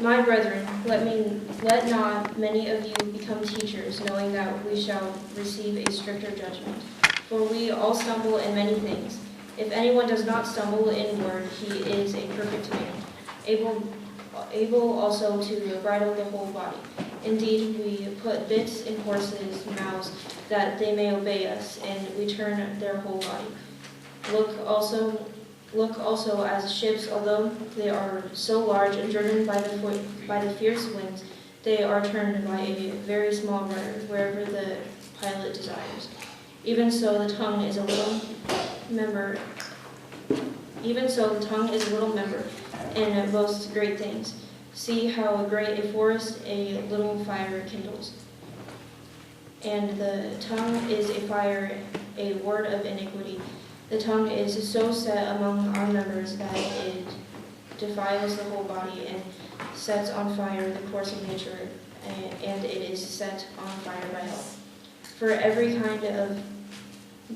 My brethren, let not many of you become teachers, knowing that we shall receive a stricter judgment. For we all stumble in many things. If anyone does not stumble in word, he is a perfect man, able also to bridle the whole body. Indeed, we put bits in horses' mouths that they may obey us, and we turn their whole body. Look also as ships, although they are so large and driven by the fierce winds, they are turned by a very small rudder wherever the pilot desires. Even so, the tongue is a little member. And boasts great things. See how great a forest a little fire kindles. And the tongue is a fire, a word of iniquity. The tongue is so set among our members that it defiles the whole body and sets on fire the course of nature, and it is set on fire by hell. For every kind of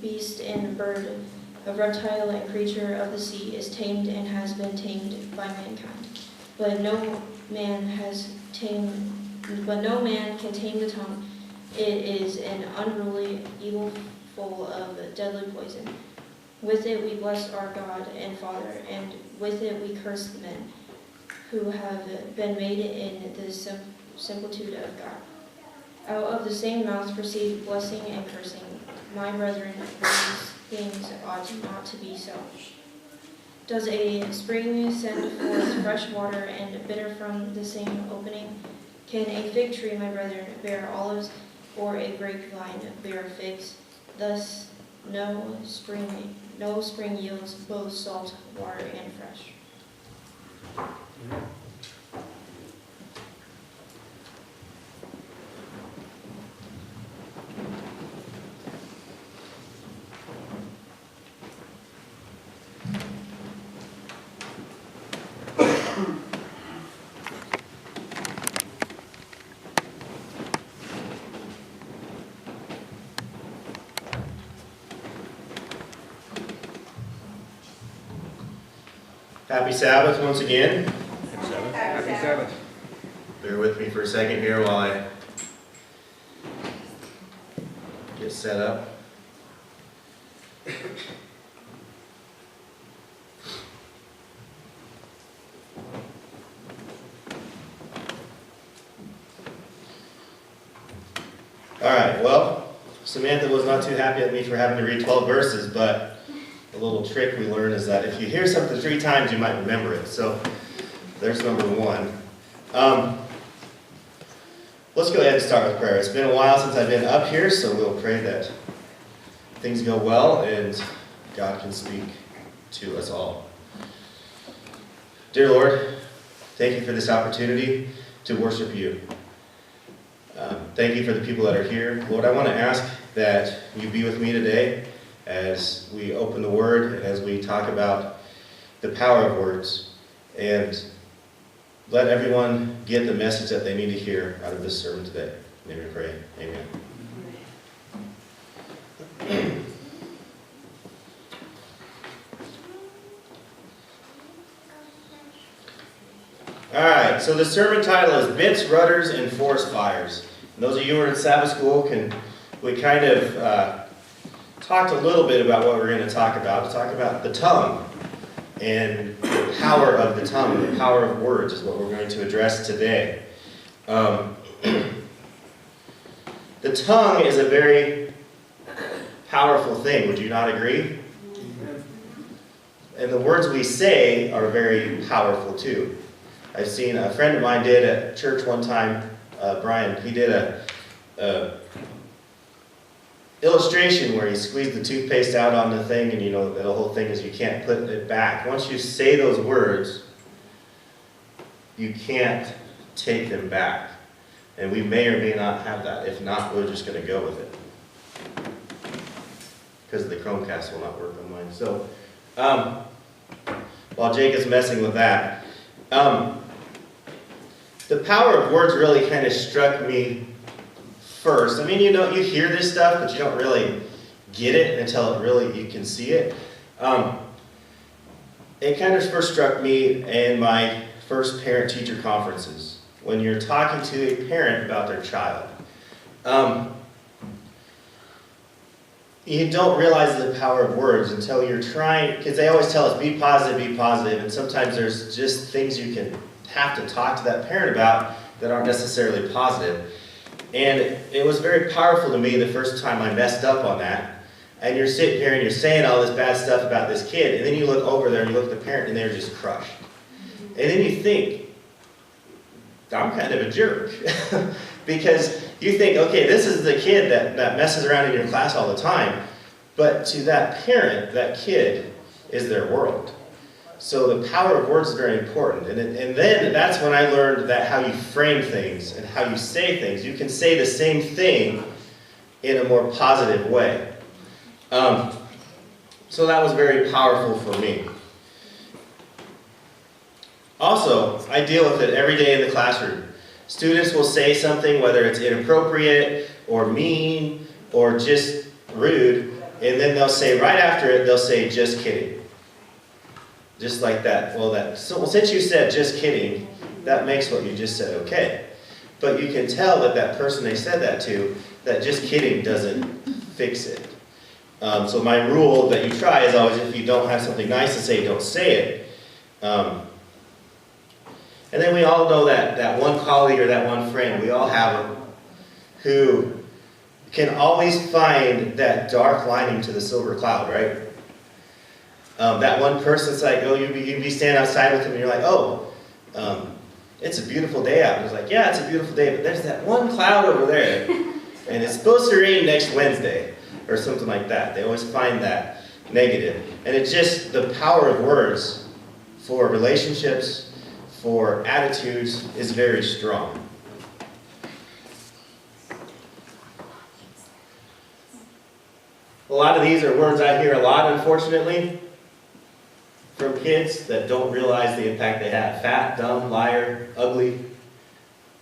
beast and bird, of reptile and creature of the sea is tamed and has been tamed by mankind. But no man can tame the tongue. It is an unruly evil full of deadly poison. With it we bless our God and Father, and with it we curse the men who have been made in the similitude of God. Out of the same mouth proceed blessing and cursing. My brethren, these things ought not to be so. Does a spring send forth fresh water and bitter from the same opening? Can a fig tree, my brethren, bear olives, or a grapevine bear figs? Thus no spring yields both salt water and fresh. Happy Sabbath once again. Happy Sabbath. Bear with me for a second here while I get set up. All right, well, Samantha was not too happy at me for having to read 12 verses, but a little trick we learned is that if you hear something 3 times, you might remember it. So there's number 1. Let's go ahead and start with prayer. It's been a while since I've been up here, so we'll pray that things go well and God can speak to us all. Dear Lord, thank you for this opportunity to worship you. Thank you for the people that are here. Lord, I want to ask that you be with me today as we open the Word and as we talk about the power of words. And let everyone get the message that they need to hear out of this sermon today. May we pray. Amen. All right, so the sermon title is Bits, Rudders, and Forest Fires. And those of you who are in Sabbath school, we kind of talked a little bit about what we're going to talk about. We'll talk about the tongue and the power of the tongue, the power of words is what we're going to address today. The tongue is a very powerful thing. Would you not agree? And the words we say are very powerful too. I've seen a friend of mine did at church one time, Brian, he did a illustration where he squeezed the toothpaste out on the thing, and you know the whole thing is you can't put it back. Once you say those words, you can't take them back. And we may or may not have that. If not, we're just going to go with it. Because the Chromecast will not work on mine. So, while Jake is messing with that, the power of words really kind of struck me first. I mean, you hear this stuff, but you don't really get it until you can see it. It kind of first struck me in my first parent-teacher conferences, when you're talking to a parent about their child. You don't realize the power of words until you're trying, because they always tell us, be positive, and sometimes there's just things you can have to talk to that parent about that aren't necessarily positive. And it was very powerful to me the first time I messed up on that. And you're sitting here and you're saying all this bad stuff about this kid, and then you look over there and you look at the parent and they're just crushed. And then you think, I'm kind of a jerk. Because you think, okay, this is the kid that messes around in your class all the time. But to that parent, that kid is their world. So the power of words is very important. And then that's when I learned that how you frame things and how you say things. You can say the same thing in a more positive way. So that was very powerful for me. Also, I deal with it every day in the classroom. Students will say something, whether it's inappropriate or mean or just rude, and then they'll say right after it, they'll say, just kidding. Just like that. Well, since you said just kidding, that makes what you just said okay. But you can tell that that person they said that to, that just kidding doesn't fix it. So my rule that you try is always, if you don't have something nice to say, don't say it. And then we all know that one colleague or that one friend, we all have them, who can always find that dark lining to the silver cloud, right? That one person's like, oh, you'd be standing outside with them and you're like, oh, it's a beautiful day out. And it's like, yeah, it's a beautiful day, but there's that one cloud over there, and it's supposed to rain next Wednesday, or something like that. They always find that negative. And it's just the power of words for relationships, for attitudes, is very strong. A lot of these are words I hear a lot, unfortunately, from kids that don't realize the impact they have. Fat, dumb, liar, ugly.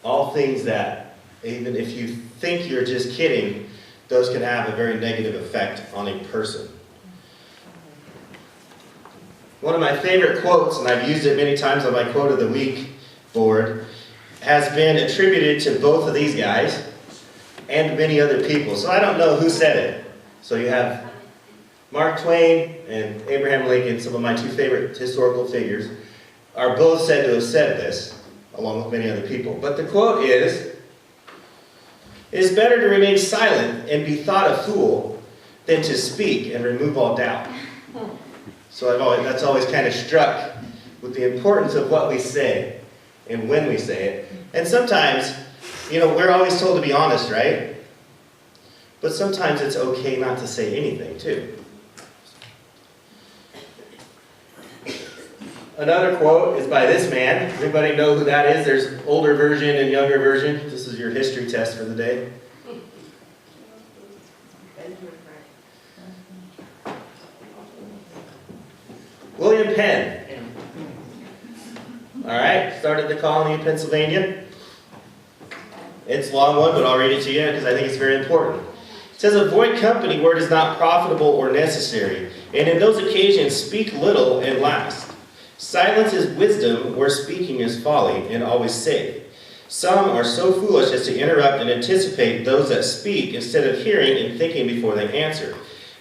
All things that, even if you think you're just kidding, those can have a very negative effect on a person. One of my favorite quotes, and I've used it many times on my Quote of the Week board, has been attributed to both of these guys and many other people. So I don't know who said it. So you have Mark Twain and Abraham Lincoln, some of my two favorite historical figures, are both said to have said this, along with many other people. But the quote is, "It is better to remain silent and be thought a fool than to speak and remove all doubt." So that's always kind of struck with the importance of what we say and when we say it. And sometimes, we're always told to be honest, right? But sometimes it's okay not to say anything, too. Another quote is by this man. Everybody know who that is? There's older version and younger version. This is your history test for the day. William Penn. All right, started the colony of Pennsylvania. It's a long one, but I'll read it to you because I think it's very important. It says, "Avoid company where it is not profitable or necessary, and in those occasions speak little and last. Silence is wisdom where speaking is folly, and always safe. Some are so foolish as to interrupt and anticipate those that speak instead of hearing and thinking before they answer,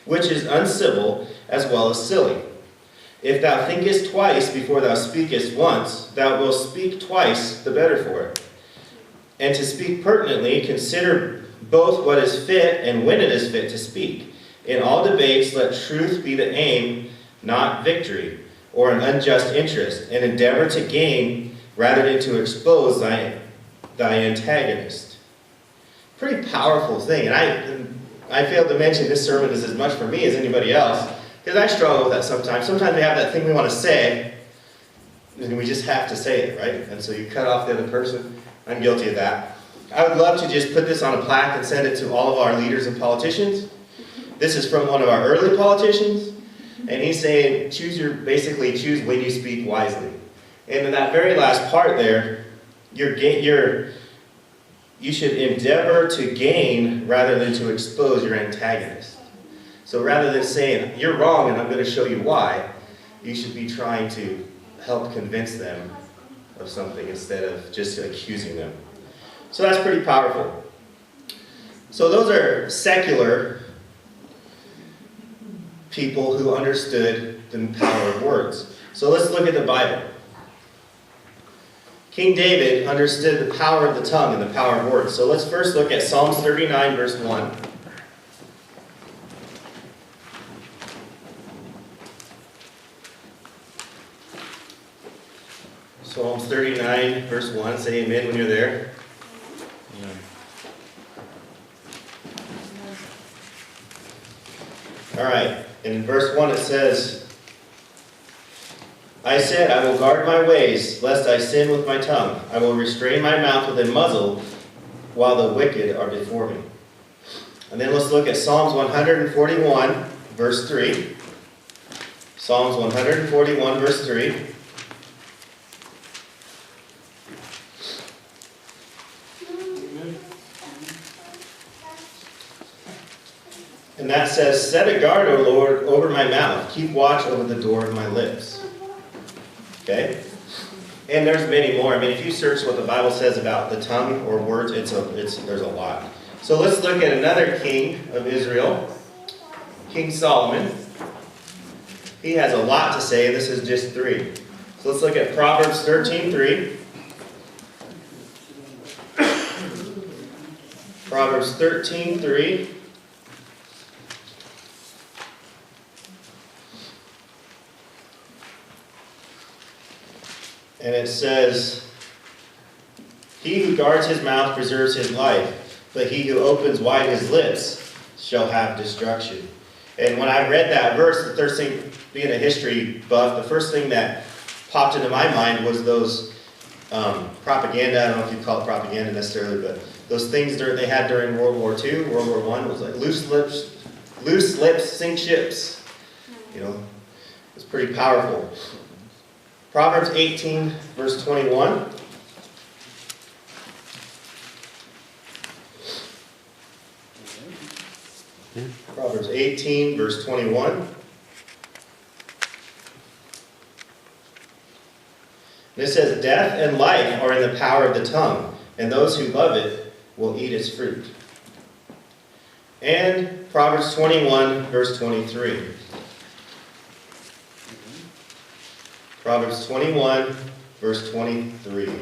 which is uncivil as well as silly. If thou thinkest twice before thou speakest once, thou wilt speak twice the better for it. And to speak pertinently, consider both what is fit and when it is fit to speak. In all debates, let truth be the aim, not victory, or an unjust interest, and endeavor to gain rather than to expose thy antagonist." Pretty powerful thing, and I failed to mention this sermon is as much for me as anybody else, because I struggle with that sometimes. Sometimes we have that thing we want to say, and we just have to say it, right? And so you cut off the other person. I'm guilty of that. I would love to just put this on a plaque and send it to all of our leaders and politicians. This is from one of our early politicians, and he's saying, basically choose when you speak wisely. And in that very last part there, you should endeavor to gain rather than to expose your antagonist. So rather than saying, you're wrong and I'm going to show you why, you should be trying to help convince them of something instead of just accusing them. So that's pretty powerful. So those are secular people who understood the power of words. So let's look at the Bible. King David understood the power of the tongue and the power of words. So let's first look at Psalms 39, verse 1. Psalms 39, verse 1. Say amen when you're there. Amen. All right. And in verse 1 it says, I said, I will guard my ways, lest I sin with my tongue. I will restrain my mouth with a muzzle, while the wicked are before me. And then let's look at Psalms 141, verse 3. Psalms 141, verse 3. And that says, set a guard, O Lord, over my mouth. Keep watch over the door of my lips. Okay? And there's many more. I mean, if you search what the Bible says about the tongue or words, there's a lot. So let's look at another king of Israel, King Solomon. He has a lot to say, and this is just 3. So let's look at Proverbs 13:3. Proverbs 13:3. And it says, he who guards his mouth preserves his life, but he who opens wide his lips shall have destruction. And when I read that verse, the first thing, being a history buff, the first thing that popped into my mind was those propaganda. I don't know if you call it propaganda necessarily, but those things they had during World War II, World War I, was like loose lips sink ships. You know, it's pretty powerful. Proverbs 18, verse 21. Proverbs 18, verse 21. And it says, death and life are in the power of the tongue, and those who love it will eat its fruit. And Proverbs 21, verse 23. Proverbs 21, verse 23.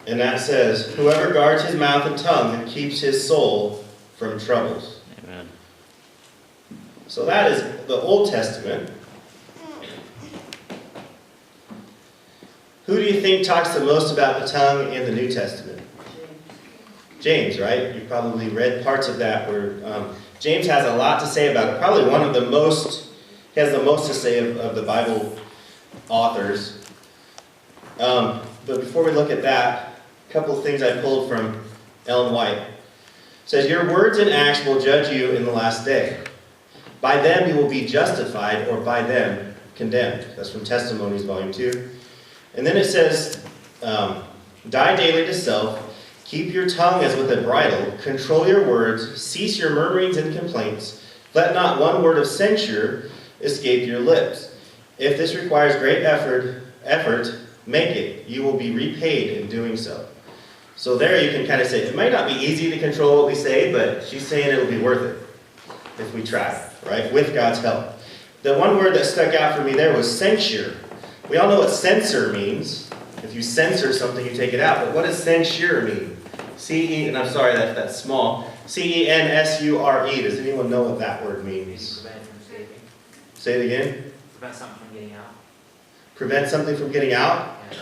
And that says, whoever guards his mouth and tongue keeps his soul from troubles. Amen. So that is the Old Testament. Who do you think talks the most about the tongue in the New Testament? James, right? You probably read parts of that where James has a lot to say about it. Probably one of the most, he has the most to say of the Bible authors. But before we look at that, a couple of things I pulled from Ellen White. It says, your words and acts will judge you in the last day. By them you will be justified, or by them condemned. That's from Testimonies, Volume 2. And then it says, die daily to self. Keep your tongue as with a bridle. Control your words. Cease your murmurings and complaints. Let not one word of censure escape your lips. If this requires great effort, make it. You will be repaid in doing so. So there you can kind of say, it might not be easy to control what we say, but she's saying it'll be worth it if we try, right? With God's help. The one word that stuck out for me there was censure. We all know what censor means. If you censor something, you take it out. But what does censure mean? C-E, and I'm sorry, that's small. C-E-N-S-U-R-E. Does anyone know what that word means? Prevent from escaping. Say it again. Prevent something from getting out. Prevent something from getting out? Yeah.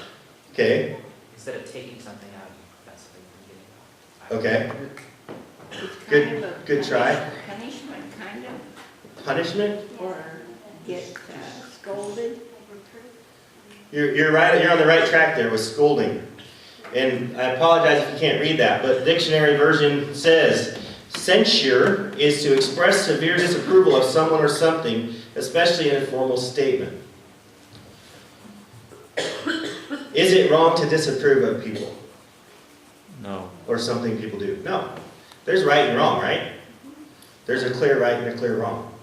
Okay. Instead of taking something out, you prevent something from getting out. Okay. It's Good- kind of a good try. Punishment, kind of, Punishment? or get scolded. You're right. You're on the right track there with scolding. And I apologize if you can't read that, but the dictionary version says, censure is to express severe disapproval of someone or something, especially in a formal statement. Is it wrong to disapprove of people? No. Or something people do? No. There's right and wrong, right? There's a clear right and a clear wrong.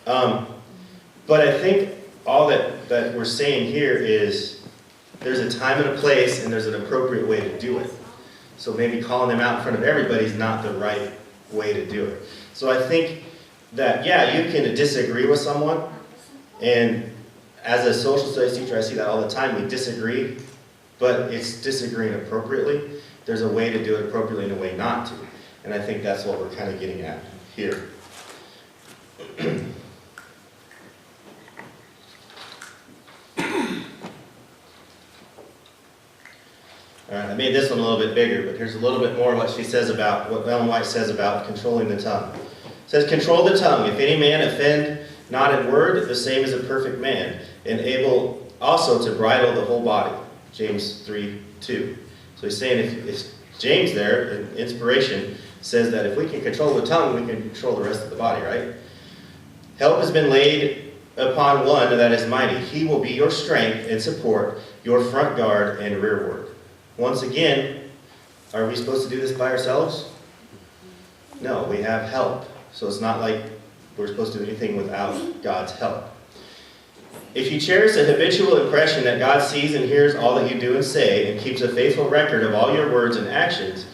But I think all that we're saying here is there's a time and a place and there's an appropriate way to do it. So maybe calling them out in front of everybody is not the right way to do it. So I think that, yeah, you can disagree with someone, and as a social studies teacher, I see that all the time. We disagree, but it's disagreeing appropriately. There's a way to do it appropriately and a way not to. And I think that's what we're kind of getting at here. All right, I made this one a little bit bigger, but here's a little bit more what she says about, what Ellen White says about controlling the tongue. It says, control the tongue. If any man offend not in word, the same is a perfect man, and able also to bridle the whole body. James 3:2. So he's saying if James there, in inspiration, says that if we can control the tongue, we can control the rest of the body, right? Help has been laid upon one that is mighty. He will be your strength and support, your front guard and rearward. Once again, are we supposed to do this by ourselves? No, we have help. So it's not like we're supposed to do anything without God's help. If you cherish a habitual impression that God sees and hears all that you do and say, and keeps a faithful record of all your words and actions,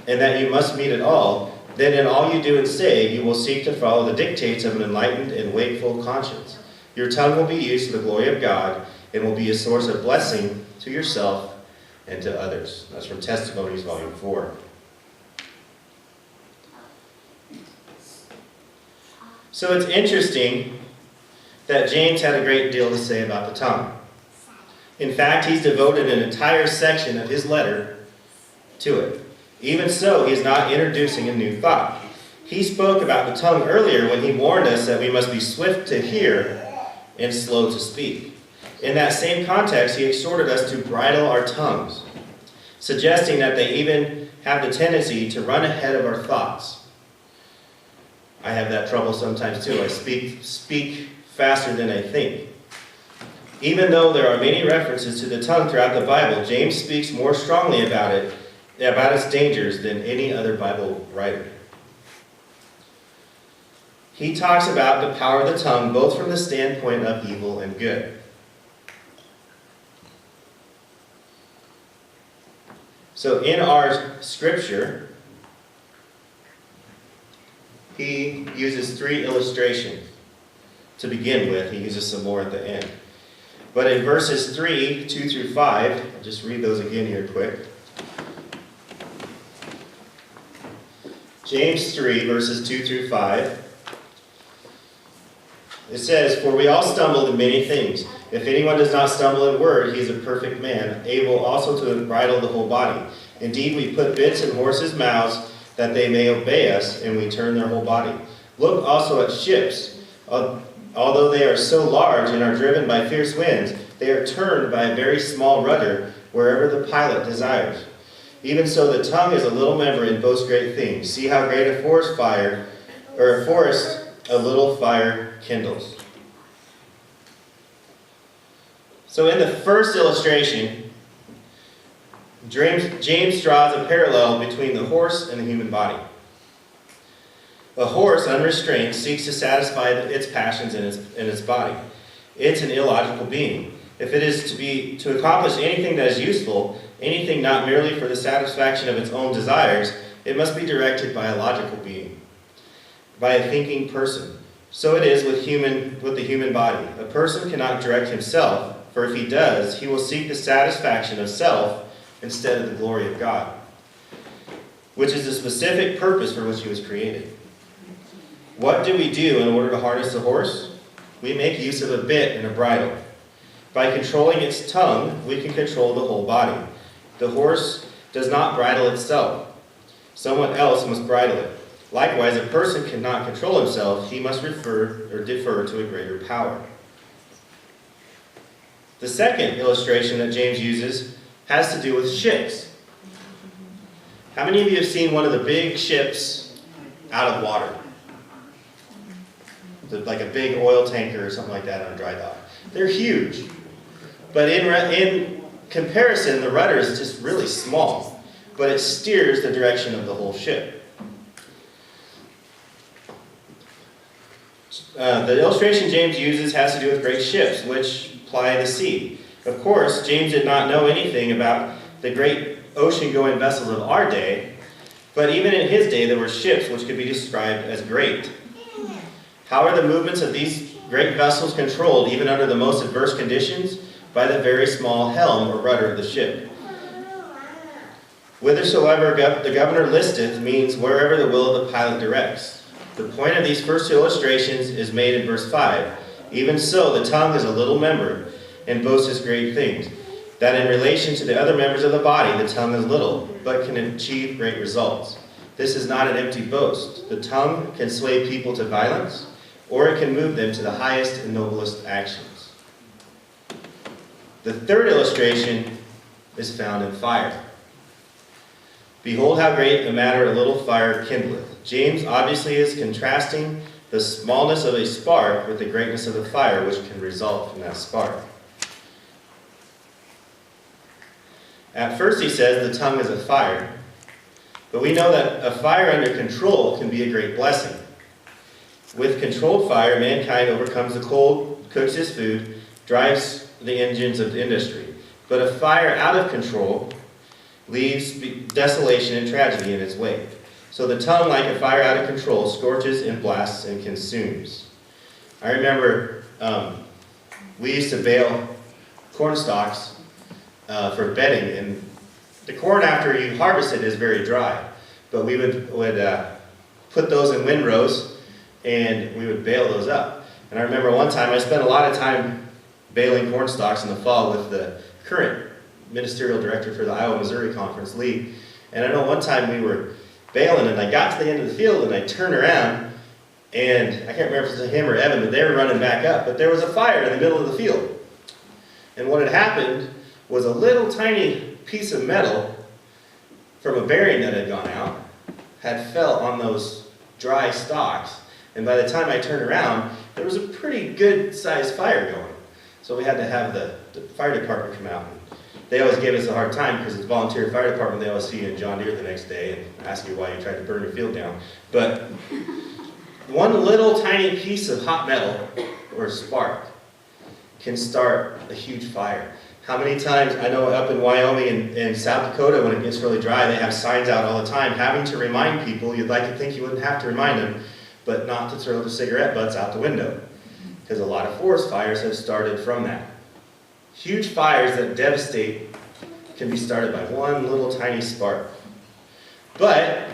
and that you must meet it all, then in all you do and say, you will seek to follow the dictates of an enlightened and wakeful conscience. Your tongue will be used to the glory of God, and will be a source of blessing to yourself and to others. That's from Testimonies, Volume 4. So it's interesting that James had a great deal to say about the tongue. In fact, he's devoted an entire section of his letter to it. Even so, he's not introducing a new thought. He spoke about the tongue earlier when he warned us that we must be swift to hear and slow to speak. In that same context, he exhorted us to bridle our tongues, suggesting that they even have the tendency to run ahead of our thoughts. I have that trouble sometimes too. I speak faster than I think. Even though there are many references to the tongue throughout the Bible, James speaks more strongly about its dangers than any other Bible writer. He talks about the power of the tongue both from the standpoint of evil and good. So in our scripture, he uses 3 illustrations to begin with. He uses some more at the end. But in verses 3, 2 through 5, I'll just read those again here quick. James 3, verses 2 through 5. It says, "For we all stumble in many things. If anyone does not stumble in word, he is a perfect man, able also to bridle the whole body. Indeed, we put bits in horses' mouths that they may obey us, and we turn their whole body. Look also at ships. Although they are so large and are driven by fierce winds, they are turned by a very small rudder wherever the pilot desires. Even so, the tongue is a little member and boasts great things. See how great a forest a little fire kindles." So in the first illustration, James draws a parallel between the horse and the human body. A horse, unrestrained, seeks to satisfy its passions in its body. It's an illogical being. If it is to accomplish anything that is useful, anything not merely for the satisfaction of its own desires, it must be directed by a logical being, by a thinking person. So it is with the human body. A person cannot direct himself, for if he does, he will seek the satisfaction of self instead of the glory of God, which is the specific purpose for which he was created. What do we do in order to harness a horse? We make use of a bit and a bridle. By controlling its tongue, we can control the whole body. The horse does not bridle itself. Someone else must bridle it. Likewise, a person cannot control himself. He must defer to a greater power. The second illustration that James uses has to do with ships. How many of you have seen one of the big ships out of water? Like a big oil tanker or something like that on a dry dock. They're huge. But in comparison, the rudder is just really small, but it steers the direction of the whole ship. The illustration James uses has to do with great ships, which ply the sea. Of course, James did not know anything about the great ocean-going vessels of our day, but even in his day there were ships which could be described as great. How are the movements of these great vessels controlled, even under the most adverse conditions? By the very small helm or rudder of the ship. Whithersoever the governor listeth means wherever the will of the pilot directs. The point of these first two illustrations is made in verse 5. Even so, the tongue is a little member, and boasts great things. That in relation to the other members of the body, the tongue is little, but can achieve great results. This is not an empty boast. The tongue can sway people to violence, or it can move them to the highest and noblest actions. The third illustration is found in fire. Behold how great a matter a little fire kindleth. James obviously is contrasting the smallness of a spark with the greatness of the fire which can result from that spark. At first he says the tongue is a fire, but we know that a fire under control can be a great blessing. With controlled fire, mankind overcomes the cold, cooks his food, drives the engines of industry. But a fire out of control leaves desolation and tragedy in its wake. So the tongue, like a fire out of control, scorches and blasts and consumes. I remember we used to bale corn stalks for bedding, and the corn after you harvest it is very dry. But we would put those in windrows, and we would bale those up. And I remember one time I spent a lot of time baling corn stalks in the fall with the current ministerial director for the Iowa Missouri Conference, Lee. And I know one time we were baling, and I got to the end of the field, and I turned around, and I can't remember if it was him or Evan, but they were running back up. But there was a fire in the middle of the field. And what had happened was a little tiny piece of metal from a bearing that had gone out had fell on those dry stalks. And by the time I turned around, there was a pretty good-sized fire going. So we had to have the fire department come out. They always gave us a hard time because it's volunteer fire department. They always see you in John Deere the next day and ask you why you tried to burn your field down. But one little tiny piece of hot metal or spark can start a huge fire. How many times, I know up in Wyoming and South Dakota when it gets really dry, they have signs out all the time having to remind people, you'd like to think you wouldn't have to remind them, but not to throw the cigarette butts out the window. Because a lot of forest fires have started from that. Huge fires that devastate can be started by one little tiny spark. But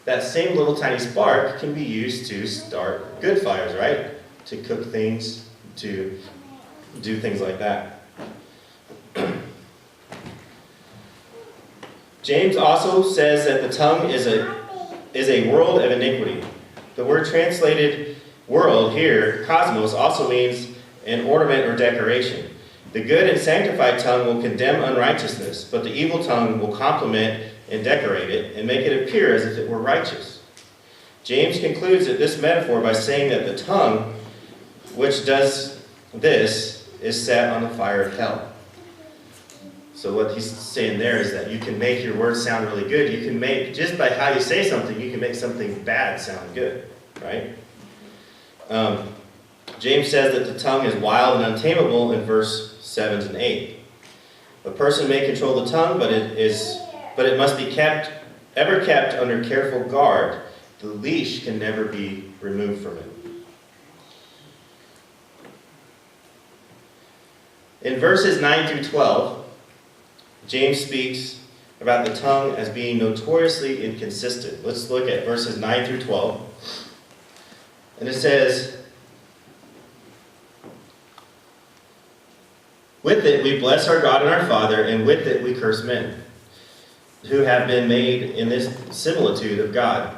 that same little tiny spark can be used to start good fires, right? To cook things, to do things like that. James also says that the tongue is a world of iniquity. The word translated world here, cosmos, also means an ornament or decoration. The good and sanctified tongue will condemn unrighteousness, but the evil tongue will compliment and decorate it and make it appear as if it were righteous. James concludes this metaphor by saying that the tongue, which does this, is set on the fire of hell. So what he's saying there is that you can make your words sound really good. You can make, just by how you say something, you can make something bad sound good, right? James says that the tongue is wild and untamable in verse 7 and 8. A person may control the tongue, but it must be ever kept under careful guard. The leash can never be removed from it. In verses 9 through 12, James speaks about the tongue as being notoriously inconsistent. Let's look at verses 9 through 12. And it says, "With it we bless our God and our Father, and with it we curse men, who have been made in this similitude of God.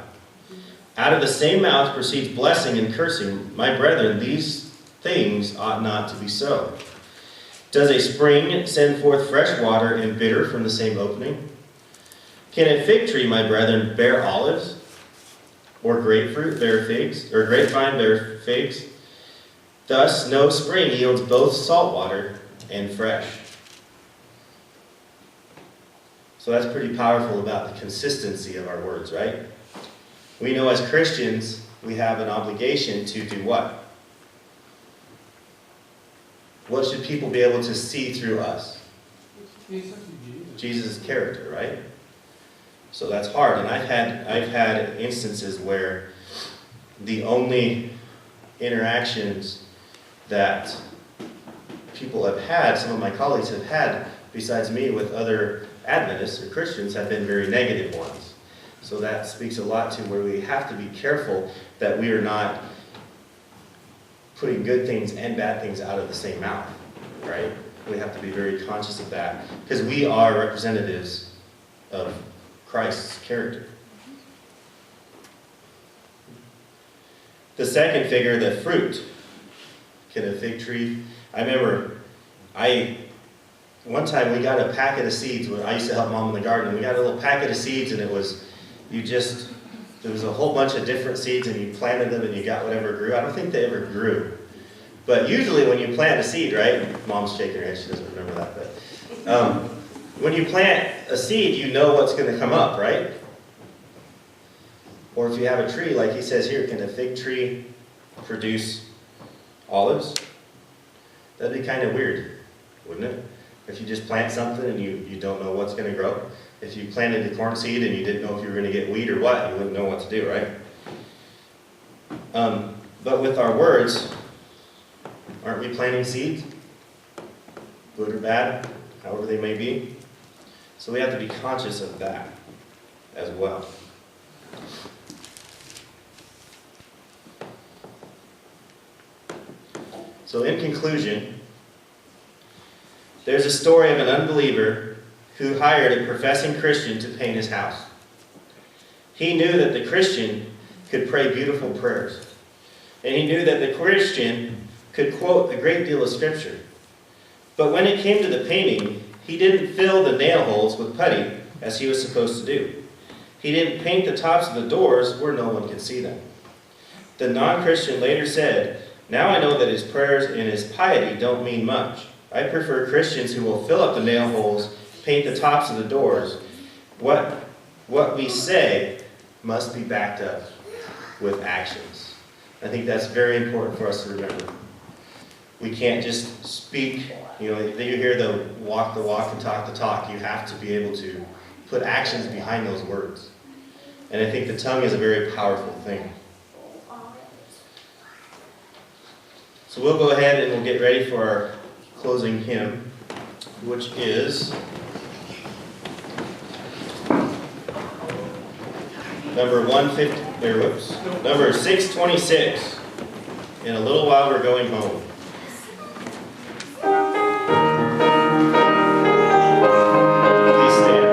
Out of the same mouth proceeds blessing and cursing. My brethren, these things ought not to be so. Does a spring send forth fresh water and bitter from the same opening? Can a fig tree, my brethren, bear olives? Or grapefruit bear figs? Or grapevine bear figs? Thus no spring yields both salt water and fresh." So that's pretty powerful about the consistency of our words, right? We know as Christians, we have an obligation to do what? What should people be able to see through us? Jesus' character, right? So that's hard. And I've had instances where the only interactions that people have had, some of my colleagues have had, besides me with other Adventists or Christians, have been very negative ones. So that speaks a lot to where we have to be careful that we are not putting good things and bad things out of the same mouth, right? We have to be very conscious of that because we are representatives of Christ's character. The second figure, the fruit. Can a fig tree? I remember one time we got a packet of seeds when I used to help Mom in the garden. We got a little packet of seeds and it was, there was a whole bunch of different seeds and you planted them and you got whatever grew. I don't think they ever grew. But usually when you plant a seed, right? Mom's shaking her head, she doesn't remember that. But when you plant a seed, you know what's going to come up, right? Or if you have a tree, like he says here, can a fig tree produce olives? That'd be kind of weird, wouldn't it? If you just plant something and you don't know what's going to grow. If you planted a corn seed and you didn't know if you were going to get wheat or what, you wouldn't know what to do, right? But with our words, aren't we planting seeds? Good or bad, however they may be. So we have to be conscious of that as well. So in conclusion, there's a story of an unbeliever who hired a professing Christian to paint his house. He knew that the Christian could pray beautiful prayers. And he knew that the Christian could quote a great deal of scripture. But when it came to the painting, he didn't fill the nail holes with putty as he was supposed to do. He didn't paint the tops of the doors where no one could see them. The non-Christian later said, "Now I know that his prayers and his piety don't mean much. I prefer Christians who will fill up the nail holes, paint the tops of the doors. What we say must be backed up with actions." I think that's very important for us to remember. We can't just speak, you hear the walk and talk the talk. You have to be able to put actions behind those words. And I think the tongue is a very powerful thing. So we'll go ahead and we'll get ready for our closing hymn, which is number 626. In a little while we're going home. Please stand.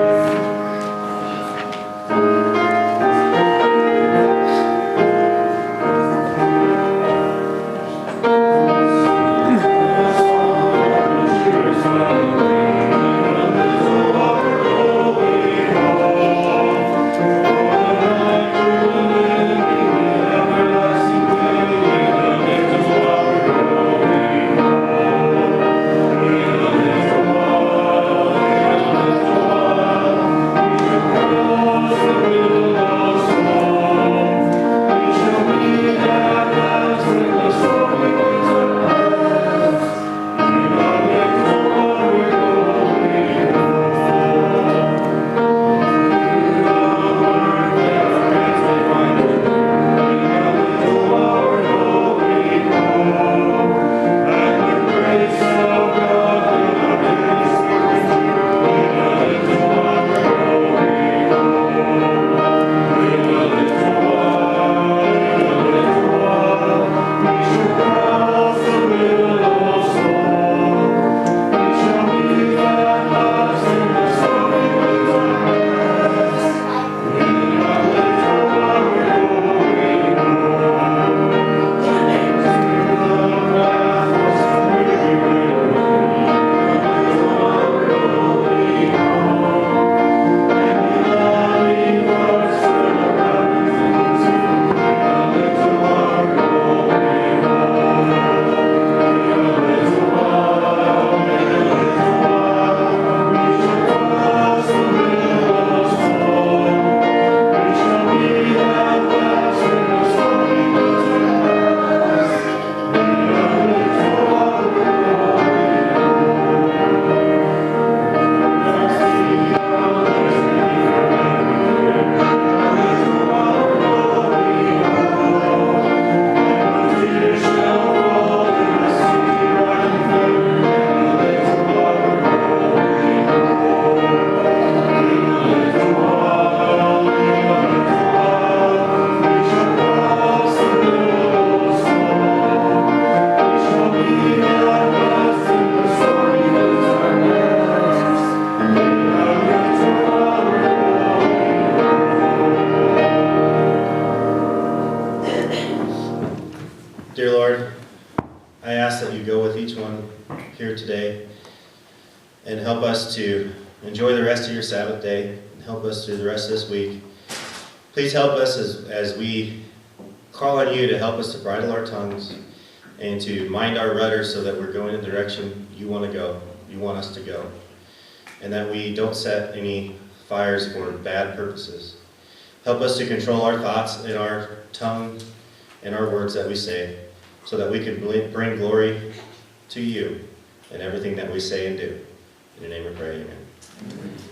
Dear Lord, I ask that you go with each one here today and help us to enjoy the rest of your Sabbath day and help us through the rest of this week. Please help us as we call on you to help us to bridle our tongues and to mind our rudders so that we're going in the direction you want to go, you want us to go, and that we don't set any fires for bad purposes. Help us to control our thoughts and our tongue and our words that we say so that we can bring glory to you in everything that we say and do. In your name we pray, amen.